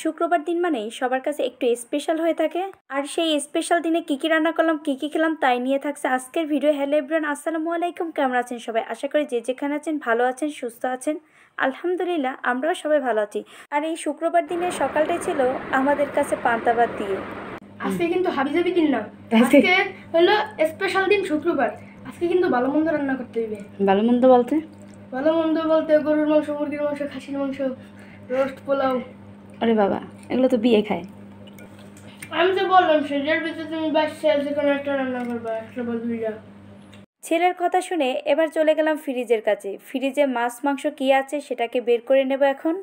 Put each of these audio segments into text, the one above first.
শুক্রবার দিন মানেই সবার কাছে একটু স্পেশাল হয়ে থাকে। আর সেই স্পেশাল দিনে কী কী রান্না করলাম, কী কী খেলাম তাই নিয়ে থাকছে আজকের ভিডিও। হ্যালো এভরিওয়ান, আসসালামু আলাইকুম। কেমন আছেন সবাই? আশা করি যে যেখানে আছেন ভালো আছেন, সুস্থ আছেন। আলহামদুলিল্লাহ আমরাও সবাই ভালো আছি। আর এই শুক্রবার দিনের সকালটাই ছিল আমাদের কাছে পান্তা ভাত দিয়ে। আজকে কিন্তু হাবিজাবি দিন না, আজকে হলো স্পেশাল দিন শুক্রবার। আজকে কিন্তু ভালো মন্দ রান্না করতে হবে। ভালো মন্দ বলতে গরুর মাংস, মুরগির মাংস, খাসির মাংস, রোস্ট, পোলাও। আরে বাবা, এগুলো তো বিয়ে খায়। আমি তো বললাম সেটার ভিতরে তুমি বাচ্চা আছে কোনো একটা রান্না করবা, একটা বা দুইটা। ছেলের কথা শুনে এবার চলে গেলাম ফ্রিজের কাছে। ফ্রিজে মাছ মাংস কী আছে সেটাকে বের করে নেব এখন।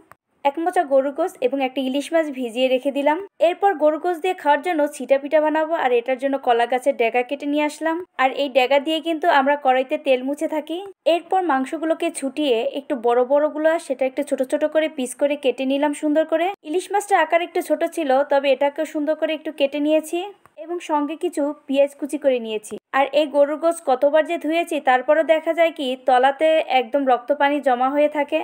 এক মোচা গরু গোশত এবং একটা ইলিশ মাছ ভিজিয়ে রেখে দিলাম। এরপর গরু গোশত দিয়ে খাওয়ার জন্য ছিটা পিঠা বানাবো, আর এটার জন্য কলা গাছের ডেগা কেটে নিয়ে আসলাম। আর এই ডেগা দিয়ে কিন্তু আমরা কড়াইতে তেল মুছে থাকি। এরপর মাংসগুলোকে ছুটিয়ে একটু বড় বড়গুলো সেটা একটু ছোট ছোট করে পিস করে কেটে নিলাম সুন্দর করে। ইলিশ মাছটা আকার একটু ছোট ছিল, তবে এটাকেও সুন্দর করে একটু কেটে নিয়েছি এবং সঙ্গে কিছু পেঁয়াজ কুচি করে নিয়েছি। আর এই গরুর গোশত কতবার যে ধুয়েছি, তারপরও দেখা যায় কি তলাতে একদম রক্ত পানি জমা হয়ে থাকে।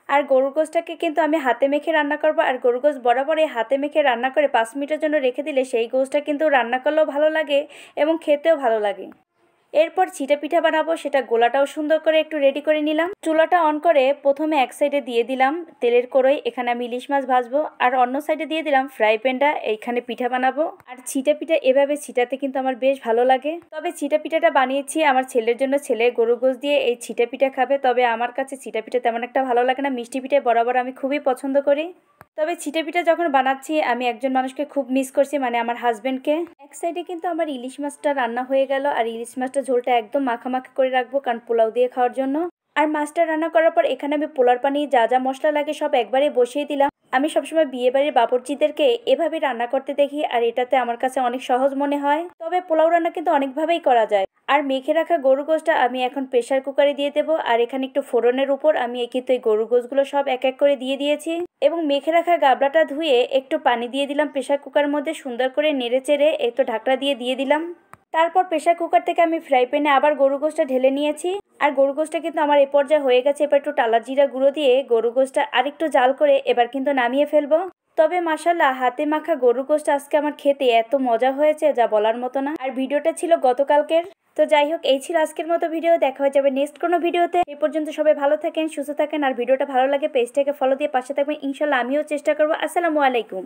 আর গরুর গোশতটাকে কিন্তু আমি হাতে মেখে রান্না করবো। আর গরুর গোশত বরাবর এই হাতে মেখে রান্না করে 5 মিনিটের জন্য রেখে দিলে সেই গোশতটা কিন্তু রান্না করলেও ভালো লাগে এবং খেতেও ভালো লাগে। এরপর ছিটা পিঠা বানাবো, সেটা গোলাটাও সুন্দর করে একটু রেডি করে নিলাম। চুলাটা অন করে প্রথমে এক সাইডে দিয়ে দিলাম তেলের কড়াই, এখানে আমি ইলিশ মাছ ভাজবো। আর অন্য সাইডে দিয়ে দিলাম ফ্রাই প্যানটা, এইখানে পিঠা বানাবো। আর ছিটা পিঠা এভাবে ছিটাতে কিন্তু আমার বেশ ভালো লাগে। তবে ছিটা পিঠাটা বানিয়েছি আমার ছেলের জন্য, ছেলে গরু গোশত দিয়ে এই ছিটা পিঠা খাবে। তবে আমার কাছে ছিটা পিঠা তেমন একটা ভালো লাগে না, মিষ্টি পিঠা বরাবর আমি খুবই পছন্দ করি। তবে ছিটে পিঠা যখন বানাচ্ছি আমি একজন মানুষকে খুব মিস করছি, মানে আমার হাজবেন্ডকে। এক সাইডে কিন্তু আমার ইলিশ মাছটা রান্না হয়ে গেল, আর ইলিশ মাছটা ঝোলটা একদম মাখামাখি করে রাখবো, কারণ পোলাও দিয়ে খাওয়ার জন্য। আর মাছটা রান্না করার পর এখানে আমি পোলার পানি যা যা মশলা লাগে সব একবারে বসিয়ে দিলাম। আমি সবসময় বিয়ে বাড়ির বাবুর্চিদেরকে এভাবে রান্না করতে দেখি, আর এটাতে আমার কাছে অনেক সহজ মনে হয়। তবে পোলাও রান্না কিন্তু অনেকভাবেই করা যায়। আর মেখে রাখা গরু গোশতটা আমি এখন প্রেসার কুকারে দিয়ে দেবো। আর এখানে একটু ফোড়নের উপর আমি কিন্তু এই গরু গোশতগুলো সব এক এক করে দিয়ে দিয়েছি এবং মেখে রাখা গাবলাটা ধুয়ে একটু পানি দিয়ে দিলাম প্রেসার কুকারের মধ্যে, সুন্দর করে নেড়ে চেড়ে একটু ঢাকনা দিয়ে দিলাম। তারপর প্রেসার কুকার থেকে আমি ফ্রাই প্যানে আবার গরু গোশতটা ঢেলে নিয়েছি। আর গরু গোশতটা কিন্তু আমার এ পর্যায়ে হয়ে গেছে। এবার একটু টালা জিরা গুঁড়ো দিয়ে গরু গোশতটা আর একটু জাল করে এবার কিন্তু নামিয়ে ফেলবো। তবে মাশাল্লাহ হাতে মাখা গরু গোশত আজকে আমার খেতে এত মজা হয়েছে যা বলার মতো না। আর ভিডিওটা ছিল গতকালকের। তো যাই হোক, এই ছিল আজকের মতো ভিডিও। দেখা হয়ে যাবে নেক্সট কোনো ভিডিওতে। এই পর্যন্ত সবাই ভালো থাকেন, সুস্থ থাকেন। আর ভিডিওটা ভালো লাগে পেজটাকে ফলো দিয়ে পাশে থাকবেন ইনশাল্লাহ, আমিও চেষ্টা করবো। আসসালামু আলাইকুম।